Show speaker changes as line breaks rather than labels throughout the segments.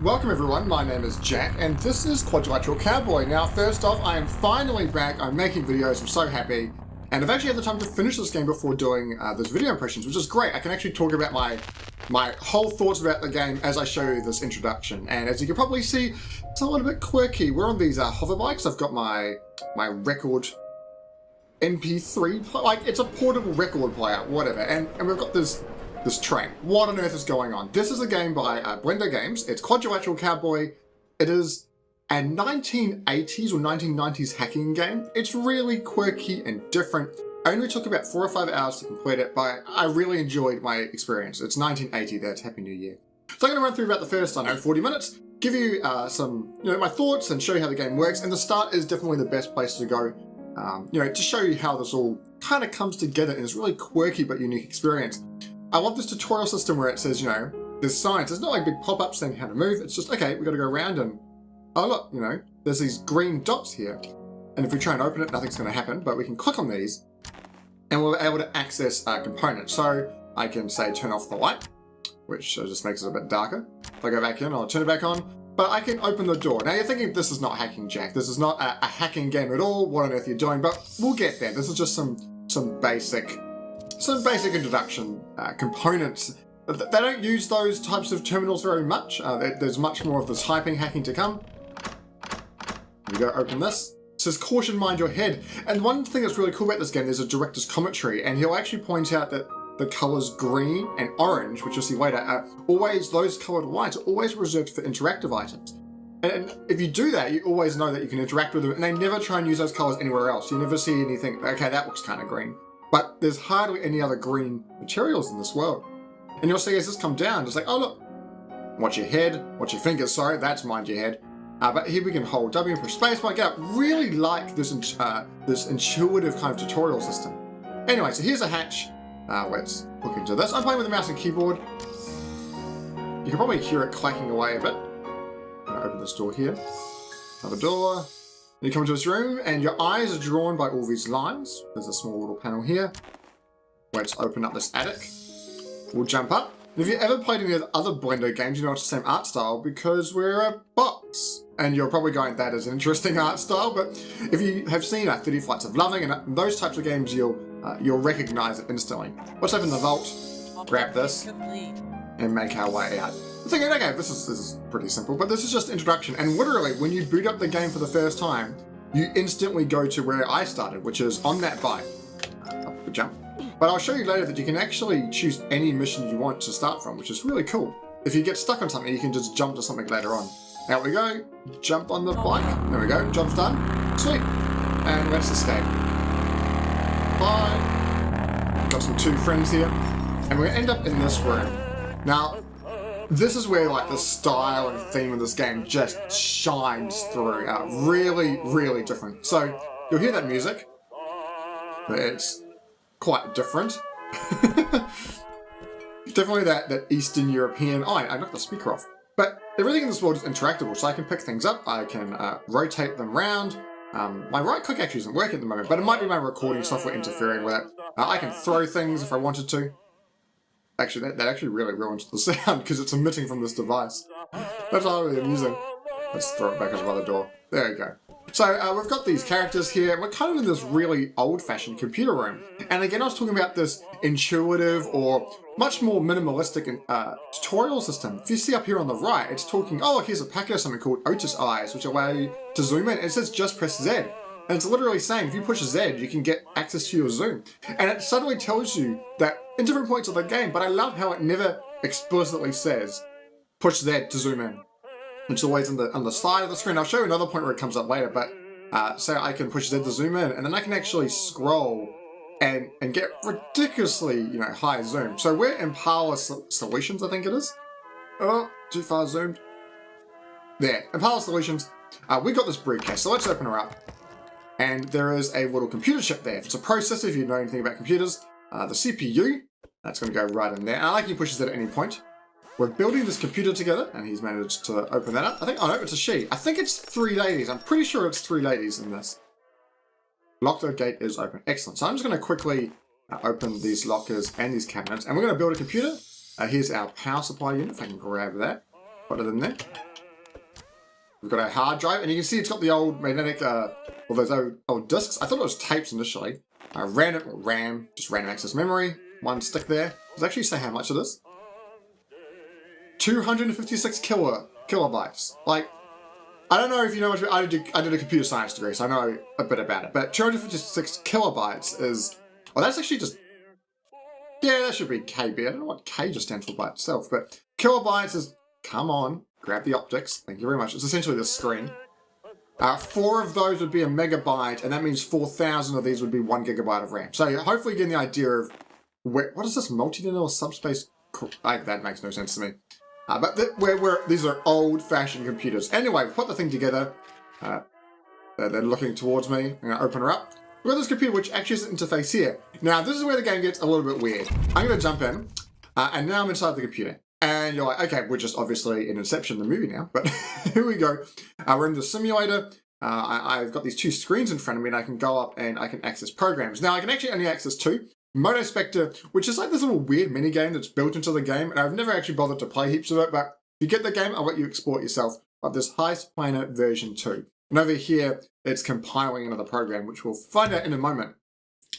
Welcome everyone, my name is Jack, and this is Quadrilateral Cowboy. Now, first off, I am finally back, I'm making videos, I'm so happy, and I've actually had the time to finish this game before doing those video impressions, which is great. I can actually talk about my whole thoughts about the game as I show you this introduction, and as you can probably see, it's a little bit quirky. We're on these hover bikes. I've got my record MP3, like it's a portable record player, whatever, and we've got this train. What on earth is going on? This is a game by BLENDO Games. It's Quadrilateral Cowboy. It is a 1980s or 1990s hacking game. It's really quirky and different. I only took about 4 or 5 hours to complete it, but I really enjoyed my experience. It's 1980, that's Happy New Year. So I'm going to run through about the first, 40 minutes, give you some, my thoughts and show you how the game works. And the start is definitely the best place to go, to show you how this all kind of comes together in this really quirky but unique experience. I love this tutorial system where it says, there's signs. There's not like big pop-ups saying how to move. It's just, okay, we got to go around and, oh look, there's these green dots here. And if we try and open it, nothing's going to happen, but we can click on these and we're able to access components. So I can say turn off the light, which just makes it a bit darker. If I go back in, I'll turn it back on, but I can open the door. Now you're thinking this is not hacking, Jack. This is not a hacking game at all. What on earth are you doing? But we'll get there. This is just some basic introduction components. They don't use those types of terminals very much. There's much more of this typing hacking to come. We go open this. It says caution, mind your head. And one thing that's really cool about this game, there's a director's commentary, and he'll actually point out that the colors green and orange, which you'll see later, are always, those colored lights are always reserved for interactive items. And if you do that, you always know that you can interact with them, and they never try and use those colors anywhere else. You never see anything, okay, that looks kind of green. But there's hardly any other green materials in this world. And you'll see as this comes down, it's like, oh look, watch your head, watch your fingers, sorry, that's mind your head. But here we can hold W and push space bar, get up. Really like this intuitive kind of tutorial system. Anyway, so here's a hatch. Let's look into this. I'm playing with a mouse and keyboard. You can probably hear it clacking away a bit. I'm gonna open this door here. Another door. You come into this room and your eyes are drawn by all these lines. There's a small little panel here. Let's open up this attic. We'll jump up. And if you've ever played any of the other BLENDO games, you know it's the same art style because we're a box. And you're probably going, that is an interesting art style, but if you have seen 30 Flights of Loving and those types of games, you'll recognize it instantly. Let's open the vault, grab this, and make our way out. Thinking, okay, this is pretty simple, but this is just introduction. And literally, when you boot up the game for the first time, you instantly go to where I started, which is on that bike. Up the jump. But I'll show you later that you can actually choose any mission you want to start from, which is really cool. If you get stuck on something, you can just jump to something later on. Out we go, jump on the bike. There we go, job's done. Sweet. And let's escape. Bye. Got some 2 friends here. And we're gonna end up in this room. Now, this is where the style and theme of this game just shines through. Really, really different. So you'll hear that music. It's quite different. Definitely that Eastern European. Oh, I knocked the speaker off. But everything in this world is interactable, so I can pick things up. I can rotate them around. My right click actually isn't working at the moment, but it might be my recording software interfering with it. I can throw things if I wanted to. Actually, that actually really ruins the sound because it's emitting from this device. That's not really amusing. Let's throw it back over the other door. There we go. So we've got these characters here, and we're kind of in this really old-fashioned computer room. And again, I was talking about this intuitive or much more minimalistic tutorial system. If you see up here on the right, it's talking, oh, look, here's a packet of something called Otis Eyes, which allow you to zoom in. It says just press Z. And it's literally saying, if you push Z, you can get access to your zoom. And it suddenly tells you that in different points of the game, but I love how it never explicitly says, push Z to zoom in. It's always on the side of the screen. I'll show you another point where it comes up later, but so I can push Z to zoom in, and then I can actually scroll and get ridiculously, high zoom. So we're in Impala Solutions, I think it is. Oh, too far zoomed. There, Impala Solutions. We got this briefcase, so let's open her up. And there is a little computer chip there. If it's a processor, if you know anything about computers, the CPU, that's going to go right in there. And I like he pushes it at any point. We're building this computer together, and he's managed to open that up. I think, oh no, it's a she. I think it's 3 ladies. I'm pretty sure it's 3 ladies in this. Locker gate is open. Excellent. So I'm just going to quickly open these lockers and these cabinets, and we're going to build a computer. Here's our power supply unit, if I can grab that. Put it in there. We've got our hard drive, and you can see it's got the old magnetic, well, those old discs. I thought it was tapes initially. RAM, just random access memory. One stick there. Does it actually say how much it is? 256 kilobytes. Like, I don't know if you know much. I did a computer science degree, so I know a bit about it. But 256 kilobytes is, well, that's actually just, yeah, that should be KB. I don't know what K just stands for by itself, but kilobytes is, come on, grab the optics. Thank you very much. It's essentially the screen. 4 of those would be a megabyte, and that means 4,000 of these would be 1 gigabyte of RAM. So hopefully you're getting the idea of, what is this, multi-linear subspace? That makes no sense to me. But these are old-fashioned computers. Anyway, we put the thing together. They're looking towards me. I'm going to open her up. We've got this computer which actually has an interface here. Now, this is where the game gets a little bit weird. I'm going to jump in, and now I'm inside the computer. And you're like, okay, we're just obviously in Inception, the movie now. But here we go. We're in the simulator. I've got these 2 screens in front of me, and I can go up and I can access programs. Now, I can actually only access 2. Motospector, which is like this little weird mini game that's built into the game, and I've never actually bothered to play heaps of it, but if you get the game, I'll let you export yourself of this Heist Planner version 2. And over here, it's compiling another program, which we'll find out in a moment.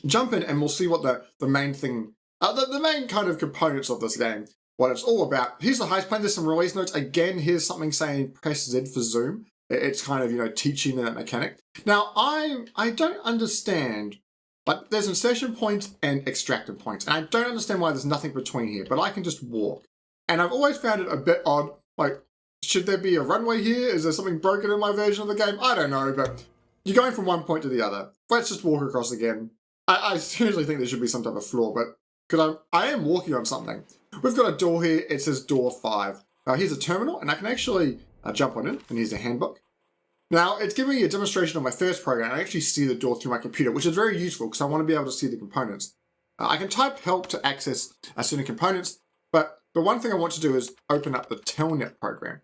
Jump in and we'll see what the main thing, the main kind of components of this game, what it's all about. Here's the Heist Planner, there's some release notes. Again, here's something saying press Z for zoom. It's kind of, you know, teaching that mechanic. Now, I don't understand. Like, there's insertion points and extraction points, and I don't understand why there's nothing between here, but I can just walk. And I've always found it a bit odd, like, should there be a runway here? Is there something broken in my version of the game? I don't know, but you're going from one point to the other. Let's just walk across again. I seriously think there should be some type of flaw, but because I am walking on something. We've got a door here, it says door 5. Here's a terminal, and I can actually jump on it, and here's a handbook. Now, it's giving me a demonstration of my first program. I actually see the door through my computer, which is very useful because I want to be able to see the components. I can type help to access certain components, but the one thing I want to do is open up the telnet program.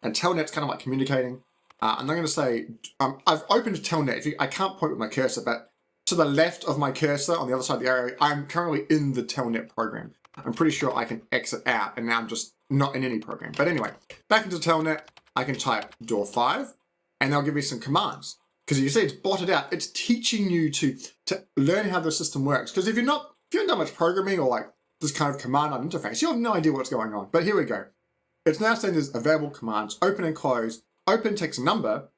And telnet's kind of like communicating. And I'm going to say, I've opened telnet. I can't point with my cursor, but to the left of my cursor on the other side of the arrow, I'm currently in the telnet program. I'm pretty sure I can exit out, and now I'm just not in any program. But anyway, back into telnet, I can type door 5. And they'll give me some commands. Because you see it's botted out. It's teaching you to learn how the system works. Because if you haven't done much programming or like this kind of command line interface, you have no idea what's going on. But here we go. It's now saying there's available commands, open and close. Open takes a number,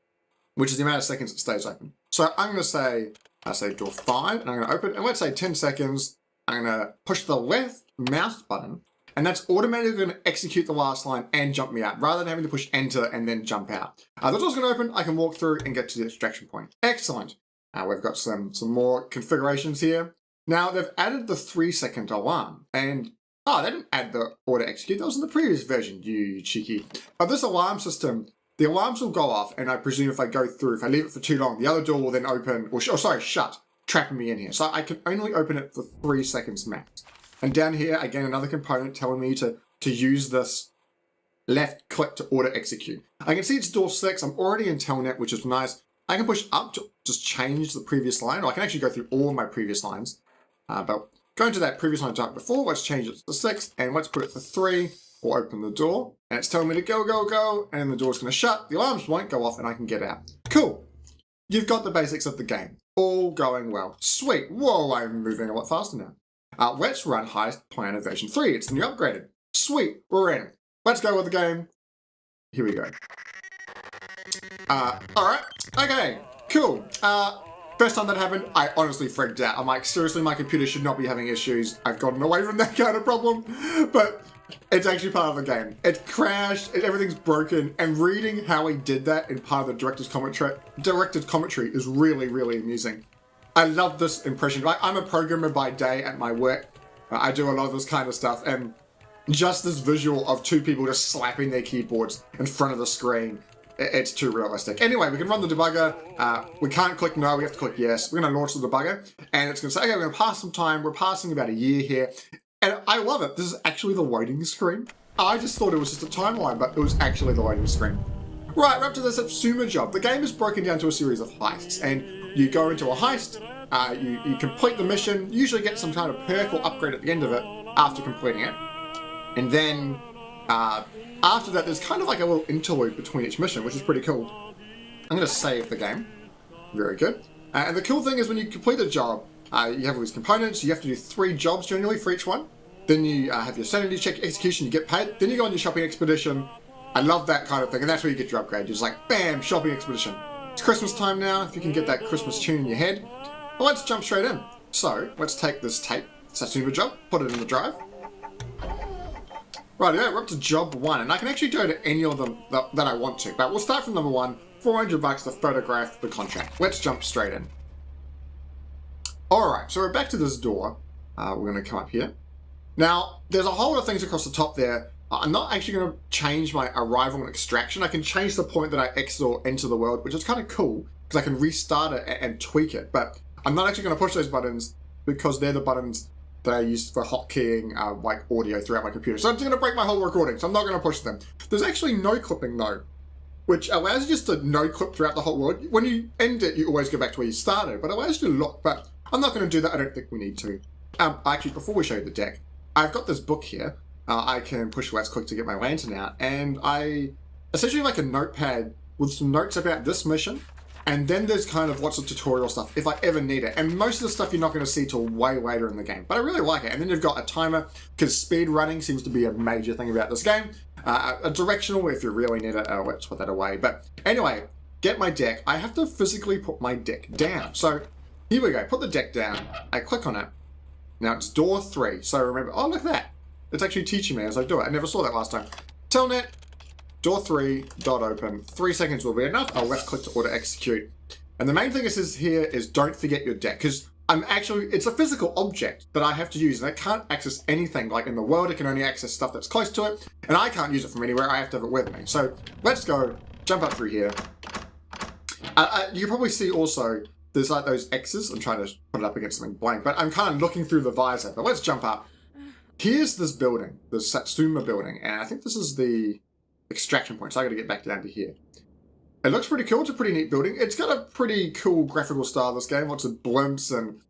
which is the amount of seconds it stays open. So I'm going to say door 5, and I'm going to open, and let's say 10 seconds. I'm going to push the left mouse button, and that's automatically going to execute the last line and jump me out, rather than having to push enter and then jump out. The door's going to open, I can walk through and get to the extraction point. Excellent. We've got some more configurations here. Now, they've added the 3-second alarm, and they didn't add the auto execute. That was in the previous version, you cheeky. This alarm system, the alarms will go off, and I presume if I go through, if I leave it for too long, the other door will then open, shut, trapping me in here. So I can only open it for 3 seconds max. And down here, again, another component telling me to use this left click to auto execute. I can see it's door 6. I'm already in telnet, which is nice. I can push up to just change the previous line, or I can actually go through all of my previous lines. But going to that previous line I done before, let's change it to 6, and let's put it for 3, or open the door. And it's telling me to go, go, go, and the door's going to shut. The alarms won't go off, and I can get out. Cool. You've got the basics of the game. All going well. Sweet. Whoa, I'm moving a lot faster now. Let's run Heist Planner version 3. It's the new upgraded. Sweet, we're in. Let's go with the game. Here we go. Alright, okay, cool. First time that happened, I honestly freaked out. I'm like, seriously, my computer should not be having issues. I've gotten away from that kind of problem. But it's actually part of the game. It crashed, everything's broken, and reading how he did that in part of the director's commentary is really, really amusing. I love this impression. Like, I'm a programmer by day at my work. I do a lot of this kind of stuff, and just this visual of 2 people just slapping their keyboards in front of the screen, it's too realistic. Anyway, we can run the debugger. We can't click no, we have to click yes. We're going to launch the debugger, and it's going to say, okay, we're going to pass some time. We're passing about a year here, and I love it. This is actually the loading screen. I just thought it was just a timeline, but it was actually the loading screen. Right, we're up to the Subsuma job. The game is broken down to a series of heists, and you go into a heist, you complete the mission, usually get some kind of perk or upgrade at the end of it after completing it, and then After that, there's kind of like a little interlude between each mission, which is pretty cool. I'm going to save the game. Very good. And the cool thing is when you complete a job, you have all these components. You have to do 3 jobs generally for each one. Then you have your sanity check, execution, you get paid. Then you go on your shopping expedition. I love that kind of thing, and that's where you get your upgrade. You're just like, bam, shopping expedition. It's Christmas time now, if you can get that Christmas tune in your head. Well, let's jump straight in. So, let's take this tape, Satsuma job, put it in the drive. Right, yeah, we're up to job 1, and I can actually go to any of them that I want to. But we'll start from number 1, $400 to photograph the contract. Let's jump straight in. Alright, so we're back to this door. We're going to come up here. Now, there's a whole lot of things across the top there. I'm not actually going to change my arrival and extraction. I can change the point that I exit or enter the world, which is kind of cool, because I can restart it and tweak it. But I'm not actually going to push those buttons, because they're the buttons that I use for hotkeying like audio throughout my computer. So I'm just going to break my whole recording, so I'm not going to push them. There's actually no clipping though, which allows you just to no clip throughout the whole world. When you end it, you always go back to where you started, but it allows you to look. But I'm not going to do that. I don't think we need to. Actually, before we show you the deck, I've got this book here. I can push left click to get my lantern out, and I essentially like a notepad with some notes about this mission, and then there's kind of lots of tutorial stuff if I ever need it. And most of the stuff you're not going to see till way later in the game, but I really like it. And then you've got a timer, because speed running seems to be a major thing about this game. A directional if you really need it. Let's put that away. But anyway, get my deck. I have to physically put my deck down. So here we go. Put the deck down. I click on it. Now it's door 3. So remember, oh look at that. It's actually teaching me as I do it. I never saw that last time. Telnet, door 3, dot open. 3 seconds will be enough. I'll left click to auto execute. And the main thing it says here is don't forget your deck, because it's a physical object that I have to use, and I can't access anything like in the world. It can only access stuff that's close to it, and I can't use it from anywhere. I have to have it with me. So let's go, jump up through here. You can probably see also, there's like those X's. I'm trying to put it up against something blank, but I'm kind of looking through the visor. But let's jump up. Here's this building, the Satsuma building, and I think this is the extraction point, so I gotta get back down to here. It looks pretty cool. It's a pretty neat building. It's got a pretty cool graphical style, this game. Lots of blimps, and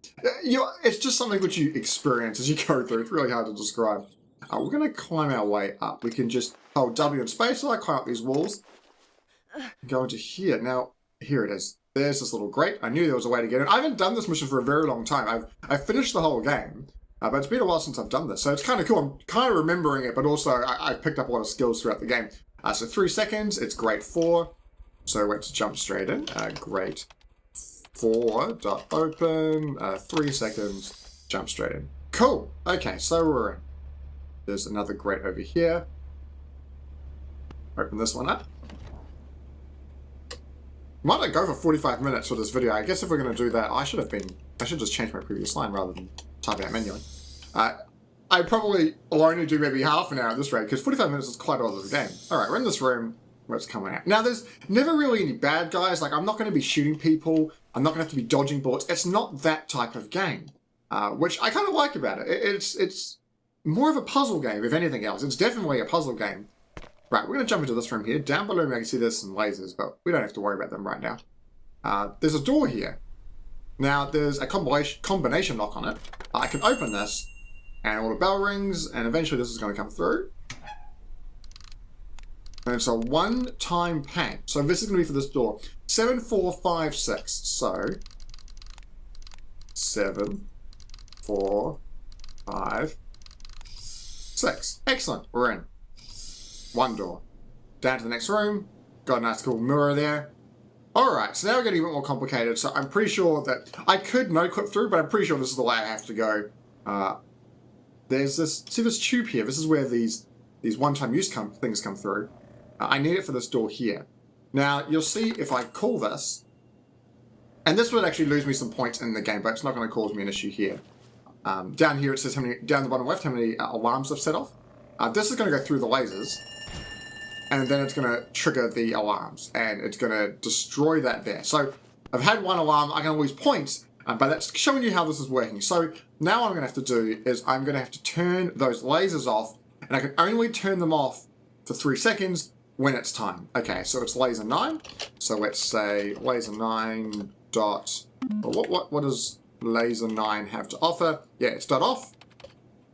it's just something which you experience as you go through. It's really hard to describe. We're gonna climb our way up. We can just hold W and space, so I climb up these walls. Go into here. Now, here it is. There's this little grate. I knew there was a way to get in. I haven't done this mission for a very long time. I've finished the whole game. But it's been a while since I've done this, so it's kind of cool. I'm kind of remembering it, but also I've picked up a lot of skills throughout the game. So 3 seconds, it's grade 4. So let's jump straight in. Grade 4, dot open, 3 seconds, jump straight in. Cool. Okay, so we're in. There's another grate over here. Open this one up. Might not go for 45 minutes for this video. I guess if we're going to do that, I should just change my previous line rather than type out manually. I probably will only do maybe half an hour at this rate, because 45 minutes is quite a lot of the game. Alright, we're in this room where it's coming out. Now, there's never really any bad guys. Like, I'm not going to be shooting people. I'm not going to have to be dodging bullets. It's not that type of game, which I kind of like about it. It's more of a puzzle game, if anything else. It's definitely a puzzle game. Right, we're going to jump into this room here. Down below me, I can see there's some lasers, but we don't have to worry about them right now. There's a door here. Now, there's a combination lock on it. I can open this, and all the bell rings, and eventually this is going to come through. And it's a one-time pad. So this is going to be for this door. 7, 4, 5, 6. So, 7, 4, 5, 6. Excellent, we're in. One door. Down to the next room. Got a nice cool mirror there. Alright, so now we're getting a bit more complicated, so I'm pretty sure that I could no-clip through, but I'm pretty sure this is the way I have to go. There's this, see this tube here, this is where these one-time use things come through. I need it for this door here. Now, you'll see if I call this, and this would actually lose me some points in the game, but it's not going to cause me an issue here. Down here it says how many, down the bottom left, how many alarms I've set off. This is going to go through the lasers. And then it's going to trigger the alarms, and it's going to destroy that there. So I've had one alarm, I can lose points, but that's showing you how this is working. So now what I'm going to have to do is I'm going to have to turn those lasers off, and I can only turn them off for 3 seconds when it's time. Okay, so it's laser 9. So let's say laser 9 dot, what does laser 9 have to offer? Yeah, it's dot off.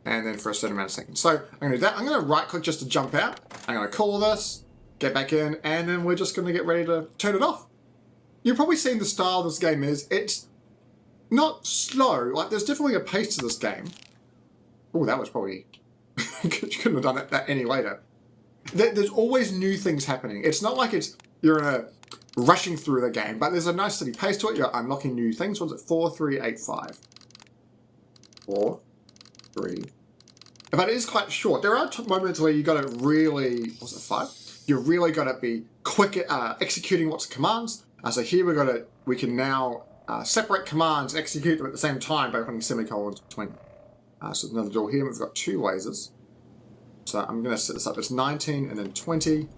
and then for a certain amount of seconds. So I'm going to do that. I'm going to right click just to jump out. I'm going to call this, get back in, and then we're just going to get ready to turn it off. You've probably seen the style this game is. It's not slow. Like, there's definitely a pace to this game. Oh, that was probably... you couldn't have done that any later. There's always new things happening. It's not like you're in a rushing through the game, but there's a nice steady pace to it. You're unlocking new things. What's it? 4, 3, 8, 5. 4, 3. But it is quite short. There are moments where you got to really... Was it 5? You really got to be quick at executing lots of commands. So here we can now separate commands and execute them at the same time by putting semicolons between. So another door here. We've got 2 lasers. So I'm going to set this up as 19 and then 20.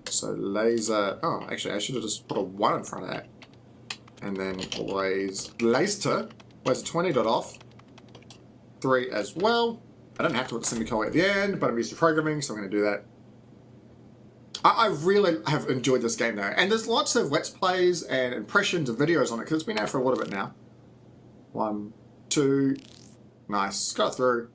So laser... Oh, actually, I should have just put a 1 in front of that. And then laser 20 dot off. 3 as well. I don't have to put a semicolon at the end, but I'm used to programming, so I'm going to do that. I really have enjoyed this game, though. And there's lots of Let's Plays and impressions of videos on it, because it's been out for a little bit now. 1, 2... Nice. Got through.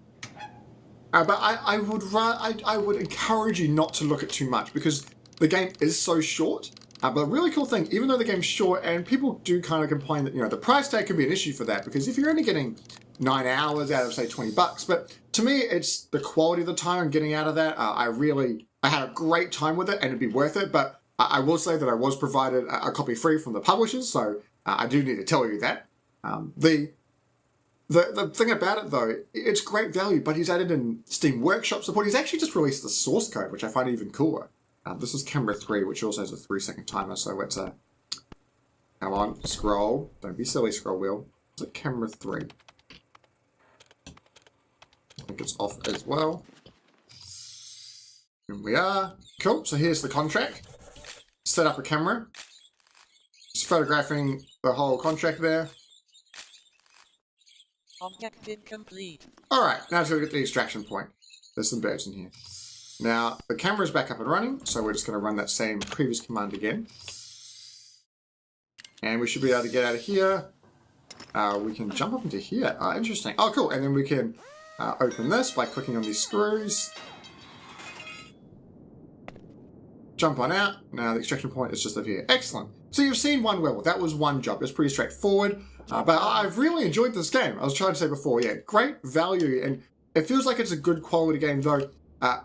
But I would encourage you not to look at too much, because the game is so short. But a really cool thing, even though the game's short, and people do kind of complain that, the price tag can be an issue for that, because if you're only getting 9 hours out of, say, $20, but to me, it's the quality of the time I'm getting out of that. I had a great time with it, and it'd be worth it, but I will say that I was provided a copy free from the publishers, so I do need to tell you that. The thing about it, though, it's great value, but he's added in Steam Workshop support. He's actually just released the source code, which I find even cooler. This is camera 3, which also has a 3-second timer, so let's... come on, scroll. Don't be silly, scroll wheel. Is it camera 3? I think it's off as well. Here we are. Cool, so here's the contract. Set up a camera. Just photographing the whole contract there.
Objective complete.
Alright, now to get the extraction point. There's some birds in here. Now, the camera's back up and running, so we're just going to run that same previous command again. And we should be able to get out of here. We can jump up into here. Oh, interesting. Oh, cool. And then we can open this by clicking on these screws. Jump on out. Now the extraction point is just over here. Excellent. So you've seen one level. That was one job. It's pretty straightforward. But I've really enjoyed this game. I was trying to say before, yeah, great value. And it feels like it's a good quality game, though.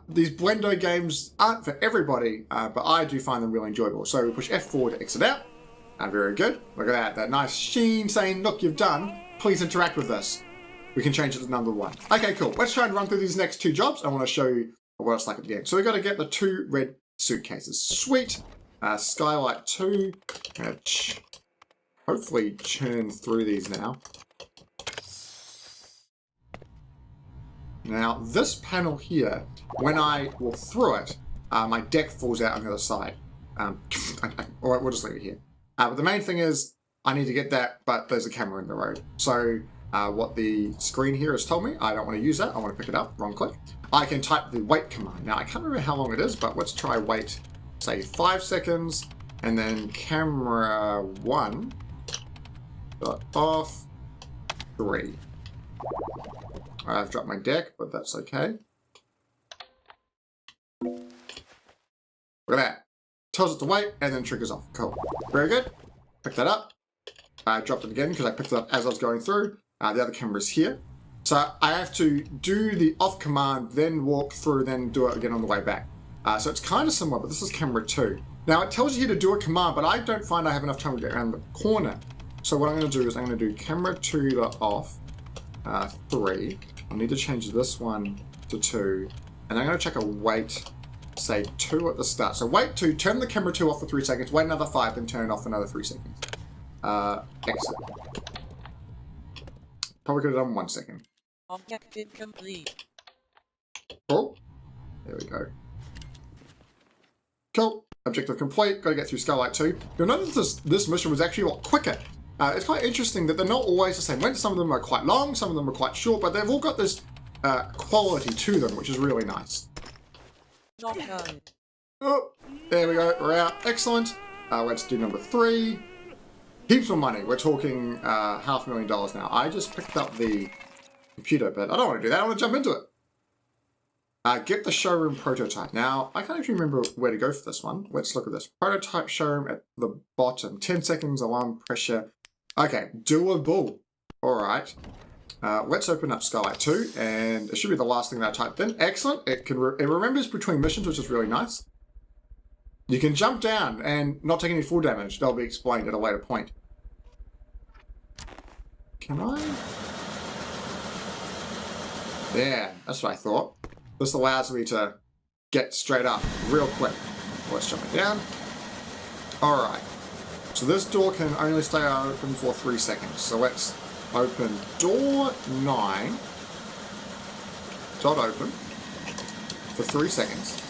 These BLENDO games aren't for everybody, but I do find them really enjoyable. So we push F4 to exit out. Very good. Look at that nice sheen saying, look, you've done. Please interact with this. We can change it to number 1. Okay, cool. Let's try and run through these next 2 jobs. I want to show you what it's like at the end. So we've got to get the 2 red suitcases. Sweet. Skylight 2. Hopefully churn through these now. Now, this panel here, when I walk through it, my deck falls out on the other side. Alright, we'll just leave it here. But the main thing is, I need to get that, but there's a camera in the road. So, what the screen here has told me, I don't want to use that, I want to pick it up, wrong click. I can type the wait command. Now, I can't remember how long it is, but let's try wait, say 5 seconds, and then camera 1, dot off, 3. I've dropped my deck, but that's okay. Look at that. Tells it to wait, and then triggers off. Cool. Very good. Pick that up. I dropped it again because I picked it up as I was going through. The other camera's here. So I have to do the off command, then walk through, then do it again on the way back. So it's kind of similar, but this is camera 2. Now it tells you to do a command, but I don't find I have enough time to get around the corner. So what I'm going to do is I'm going to do camera 2 to off, 3. I need to change this one to 2. And I'm going to check a wait, say 2 at the start. So wait 2, turn the camera 2 off for 3 seconds, wait another 5, then turn it off another 3 seconds. Exit. Probably could have done 1 second.
Objective complete.
Cool. There we go. Cool. Objective complete. Got to get through Skylight 2. You'll notice this mission was actually a lot quicker. It's quite interesting that they're not always the same length. Some of them are quite long, some of them are quite short, but they've all got this quality to them, which is really nice. Oh, there we go. We're out. Excellent. Let's do number 3. Heaps of money. We're talking $500,000 now. I just picked up the computer, but I don't want to do that. I want to jump into it. Get the showroom prototype. Now, I can't actually remember where to go for this one. Let's look at this. Prototype showroom at the bottom. 10 seconds, alarm pressure. Okay, doable. All right. Let's open up Skylight 2, and it should be the last thing that I typed in. Excellent. It remembers between missions, which is really nice. You can jump down and not take any full damage. That'll be explained at a later point. Can I? Yeah, that's what I thought. This allows me to get straight up real quick. Let's jump it down. Alright. So this door can only stay open for 3 seconds. So let's open door 9. Dot open. For 3 seconds.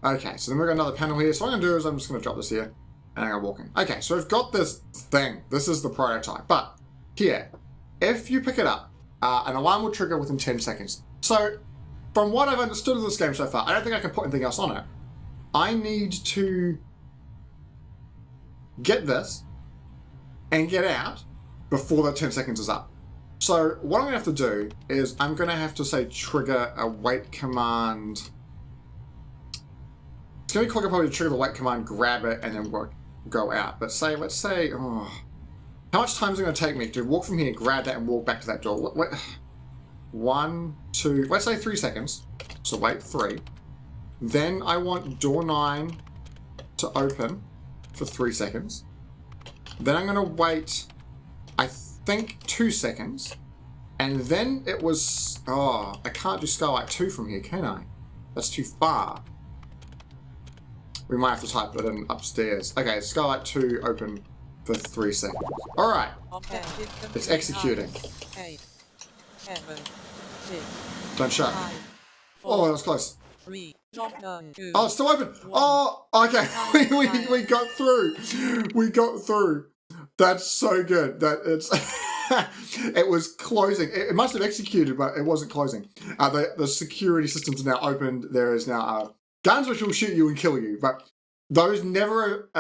Okay, so then we've got another panel here. So what I'm going to do is I'm just going to drop this here. And I'm going to walk in. Okay, so we've got this thing. This is the prototype. But here, if you pick it up, an alarm will trigger within 10 seconds. So, from what I've understood of this game so far, I don't think I can put anything else on it. I need to get this and get out before the 10 seconds is up. So, what I'm going to have to do is I'm going to have to, say, trigger a wait command. It's going to be quicker probably to trigger the wait command, grab it, and then go out. But let's say, how much time is it going to take me to walk from here, grab that, and walk back to that door? What? 1, 2, let's say 3 seconds. So wait, 3. Then I want door 9 to open for 3 seconds. Then I'm going to wait, I think, 2 seconds. And then it was, I can't do Skylight 2 from here, can I? That's too far. We might have to type it in upstairs. Okay, Skylight 2 open for 3 seconds. Alright. It's executing.
8, 7, 6,
Don't show.
5,
Oh, that was close.
3, 2,
Oh, it's still open. Oh, okay. we got through. We got through. That's so good. That it's it was closing. It must have executed, but it wasn't closing. The security systems are now opened. There is now guns which will shoot you and kill you, but those never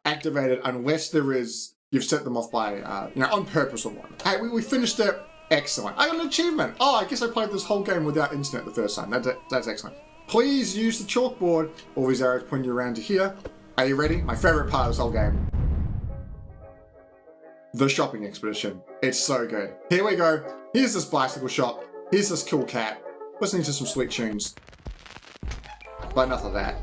activated unless you've set them off by, on purpose or what. Hey, we finished it. Excellent. I got an achievement. Oh, I guess I played this whole game without internet the first time. That's excellent. Please use the chalkboard. All these arrows point you around to here. Are you ready? My favorite part of this whole game. The shopping expedition. It's so good. Here we go. Here's this bicycle shop. Here's this cool cat. Listening to some sweet tunes. But enough of that.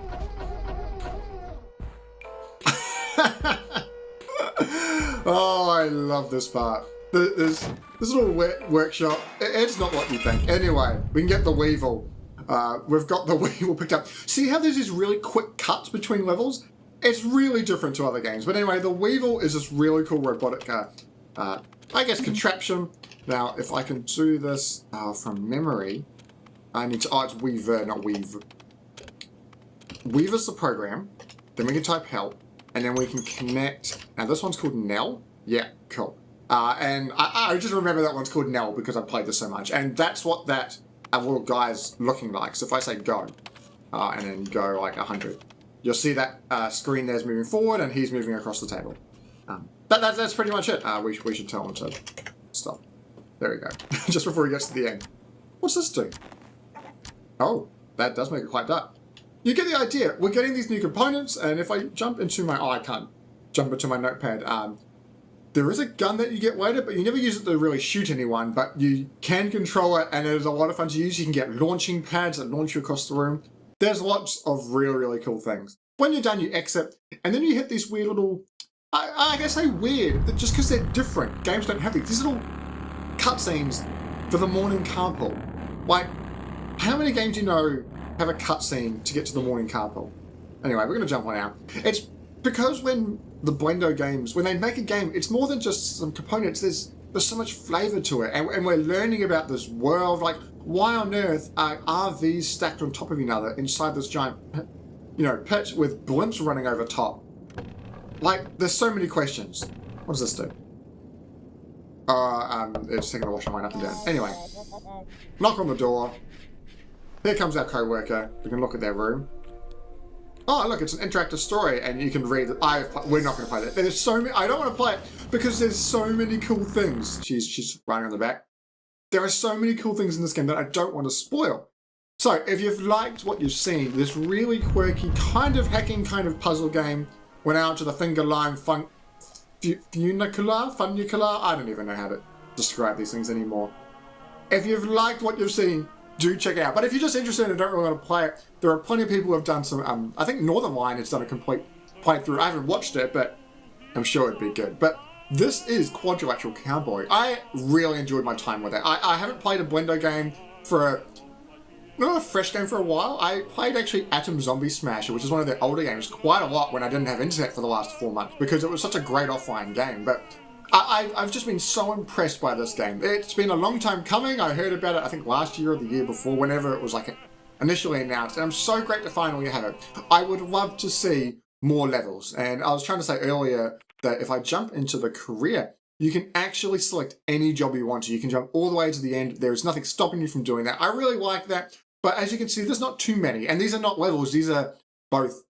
Oh, I love this part. This little workshop, it's not what you think. Anyway, we can get the WEEVIL. We've got the WEEVIL picked up. See how there's these really quick cuts between levels? It's really different to other games. But anyway, the WEEVIL is this really cool robotic, I guess, contraption. Now, if I can do this from memory, I need to, it's Weaver, not Weave. Weaver's the program. Then we can type help. And then we can connect. Now, this one's called Nell. Yeah, cool. And I just remember that one's called Nell because I played this so much. And that's what that little guy's looking like. So if I say go, and then go like 100, you'll see that screen there's moving forward and he's moving across the table. That's pretty much it. We should tell him to stop. There we go. Just before he gets to the end. What's this do? Oh, that does make it quite dark. You get the idea. We're getting these new components, and if I jump into my... Oh, I can't jump into my notepad. There is a gun that you get later, but you never use it to really shoot anyone, but you can control it, and it is a lot of fun to use. You can get launching pads that launch you across the room. There's lots of really, really cool things. When you're done, you exit, and then you hit these weird little... I guess say weird, just because they're different. Games don't have these. These little cutscenes for the morning carpool. Like, how many games do you know have a cutscene to get to the morning carpool? Anyway, we're going to jump on out. It's because when the BLENDO games, when they make a game, it's more than just some components. There's so much flavor to it, and we're learning about this world. Like, why on earth are RVs stacked on top of each other inside this giant, pit with blimps running over top? Like, there's so many questions. What does this do? It's taking the washing line up and down. Anyway, knock on the door. Here comes our co-worker. We can look at their room. Oh, look, it's an interactive story, and you can read it. We're not going to play that. There's so many. I don't want to play it because there's so many cool things. She's running on the back. There are so many cool things in this game that I don't want to spoil. So if you've liked what you've seen, this really quirky, kind of hacking, kind of puzzle game went out to the finger line FUNICULAR? I don't even know how to describe these things anymore. If you've liked what you've seen, do check it out. But if you're just interested and don't really want to play it, there are plenty of people who have done some, I think Northern Line has done a complete playthrough. I haven't watched it, but I'm sure it'd be good. But this is Quadrilateral Cowboy. I really enjoyed my time with it. I haven't played a BLENDO game for a fresh game for a while. I played actually Atom Zombie Smasher, which is one of their older games, quite a lot when I didn't have internet for the last 4 months because it was such a great offline game. But I've just been so impressed by this game. It's been a long time coming. I heard about it, I think last year or the year before, whenever it was like initially announced, and I'm so great to finally have it. I would love to see more levels, and I was trying to say earlier that if I jump into the career, you can actually select any job you want to. You can jump all the way to the end. There is nothing stopping you from doing that. I really like that. But as you can see, there's not too many. And these are not levels. These are both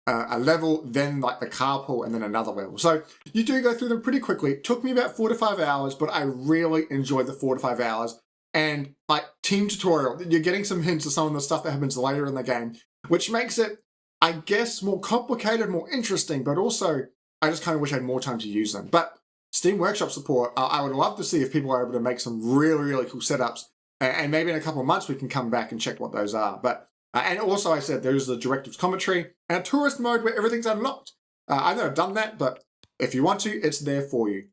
a level, then like the carpool, and then another level. So you do go through them pretty quickly. It took me about 4 to 5 hours, but I really enjoyed the 4 to 5 hours. And like team tutorial, you're getting some hints of some of the stuff that happens later in the game, which makes it, I guess, more complicated, more interesting, but also I just kind of wish I had more time to use them. But Steam Workshop support, I would love to see if people are able to make some really, really cool setups. And maybe in a couple of months we can come back and check what those are. But and also I said there's the directives commentary and a tourist mode where everything's unlocked. I've never done that, but if you want to, it's there for you.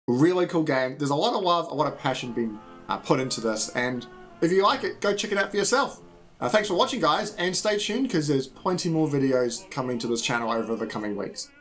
Really cool game. There's a lot of love, a lot of passion being put into this. And if you like it, go check it out for yourself. Thanks for watching, guys, and stay tuned because there's plenty more videos coming to this channel over the coming weeks.